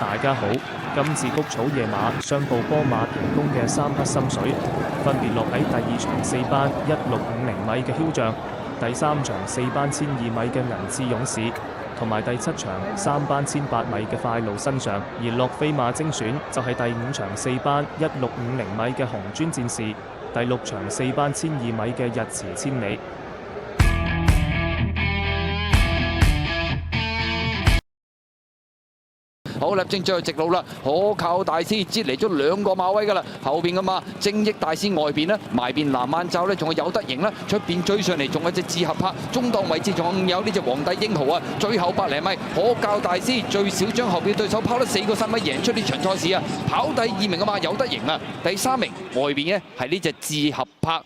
大家好，今次谷草野馬雙步波馬平攻嘅3匹心水，分別落喺第2場4班1650米嘅囂將，第3場4班1200米嘅銀刺勇士，同埋第7場3班1800米嘅快路身上。而落飛馬精選就係第5場4班1650米嘅紅磚戰士，第6場4班1200米嘅日馳千里。好，立正最後直路啦，可靠大師接嚟咗2個馬位㗎啦，後邊嘅馬正益大師外邊呢，埋邊藍眼罩呢，仲有得贏啦，出邊追上嚟仲有隻志合拍，中檔位置仲有呢隻皇帝英豪啊，最後100零米可靠大師最少將後邊對手拋得4個身位贏出呢場賽事啊，跑第2名嘅馬有得贏啊，第3名外邊呢係呢隻志合拍。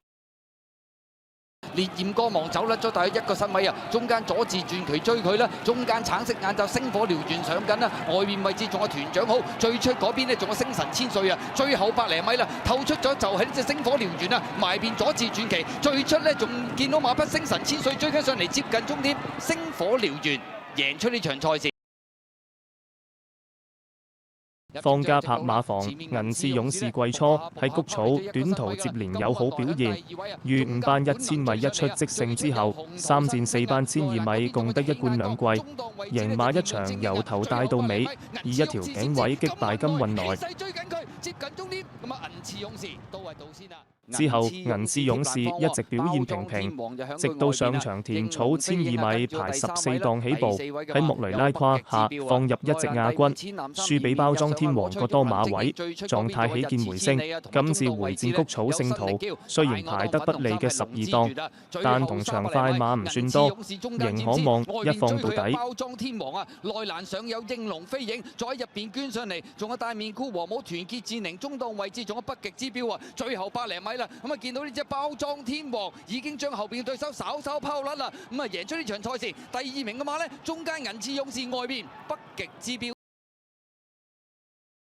烈焰光芒走甩咗大約1個身位啊！中間左字傳奇追佢啦，中間橙色眼罩星火燎原上緊啦，外面位置仲有團長好，最出嗰邊呢仲有星神千歲啊！最後100零米啦，透出咗就係呢隻星火燎原啊！埋邊左字傳奇，最出呢仲見到馬匹星神千歲追緊上嚟接近終點，星火燎原贏出呢場賽事。方家柏馬房銀刺勇士季初喺谷草短途接連有好表現，於5班1000米一出即勝之後，3戰4班1200米共得1冠2季，贏馬一場由頭帶到尾，以一條頸位擊敗金運來。之後銀刺勇士一直表現平平，直到上場田草1200米排14檔起步，喺莫雷拉胯下放入一隻亞軍，輸俾包裝天王個多馬位，狀態起見回升。今次回戰谷草聖徒，雖然排得不利嘅12檔，但同場快馬唔算多，仍可望一放到底。包裝天王啊，內欄上有應龍飛影，再喺入邊捐上嚟，仲有大面箍和帽團結戰寧，中檔位置仲有北極之標啊，最後100零米啦，咁啊見到呢隻包裝天王已經將後邊嘅對手稍稍拋甩啦，咁啊贏出呢場賽事。第2名嘅馬呢，中間銀刺勇士外邊北極之標。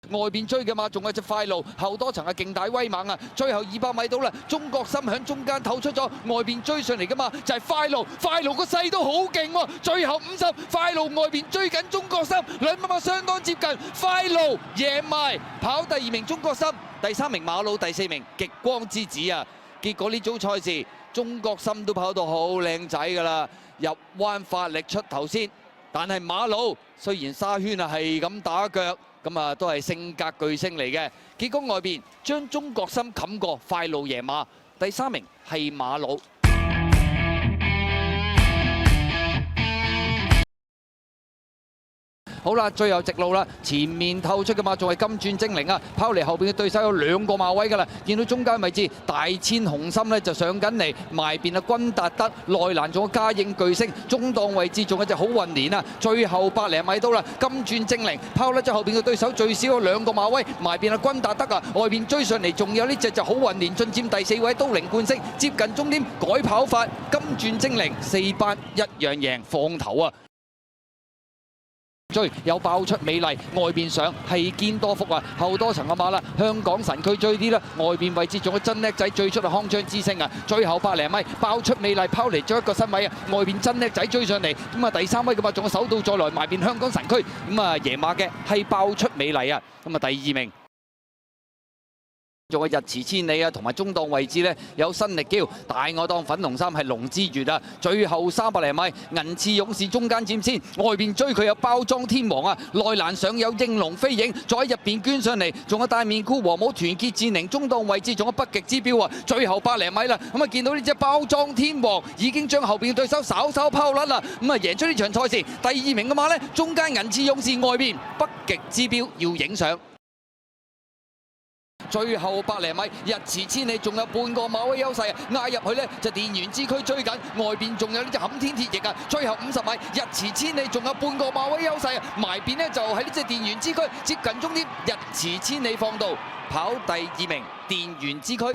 外邊追嘅馬仲有隻快路，後多層係勁大威猛啊！最後200米到啦，中國心響中間透出咗，外邊追上嚟嘅馬就係快路，快路個勢都好勁喎！最後50，快路外邊追緊中國心，兩馬相當接近，快路贏埋，跑第2名中國心，第3名馬路，第4名極光之子啊！結果呢組賽事，中國心都跑到好靚仔㗎啦，入彎發力出頭先，但係馬路雖然沙圈啊係咁打腳。咁啊，都係性格巨星嚟嘅。結果外邊將中國心冚過，快路贏馬。第3名係馬路。好啦，最後直路啦，前面透出嘅馬仲係金鑽精靈啊，拋離後邊嘅對手有2個馬位㗎啦。見到中間位置大千紅心呢就上緊嚟，埋邊啊君達德，內欄仲有嘉應巨星，中檔位置仲有隻好運年啊。最後100零米到啦，金鑽精靈拋甩咗後邊嘅對手最少有2個馬位，埋邊啊君達德啊，外邊追上嚟仲有呢隻就好運年進佔第4位，都靈冠星接近終點改跑法，金鑽精靈4班一樣贏放頭啊！追有爆出美麗，外邊上係堅多福啊，後多層嘅馬啦，香港神區追啲啦，外邊位置仲有真叻仔最出係康昌之星啊，最後100零米爆出美麗拋離咗1個身位啊，外邊真叻仔追上嚟，咁啊第3位嘅馬仲有手到再來埋邊香港神區，咁啊贏馬嘅係爆出美麗啊，咁啊第2名。仲有日馳千里啊，同埋中檔位置呢有新力嬌，大外檔粉紅衫係龍之月啊，最後300零米銀刺勇士中間佔先，外邊追佢有包裝天王啊，內欄上有應龍飛影，再喺入邊捐上嚟，仲有大面箍和帽團結戰寧，中檔位置仲有北極之標啊，最後100零米啦，咁啊見到呢隻包裝天王已經將後邊嘅對手稍稍拋甩啦，咁啊贏出呢場賽事。第2名嘅馬呢，中間銀刺勇士外邊北極之標要影相。最後100零米，日馳千里仲有半個馬位優勢啊！嗌入去呢就電源之區追緊，外邊仲有呢隻冚天鐵翼啊！最後50米，日馳千里仲有半個馬位優勢啊！埋邊呢就喺呢隻電源之區接近終點，日馳千里放道跑第2名，電源之區。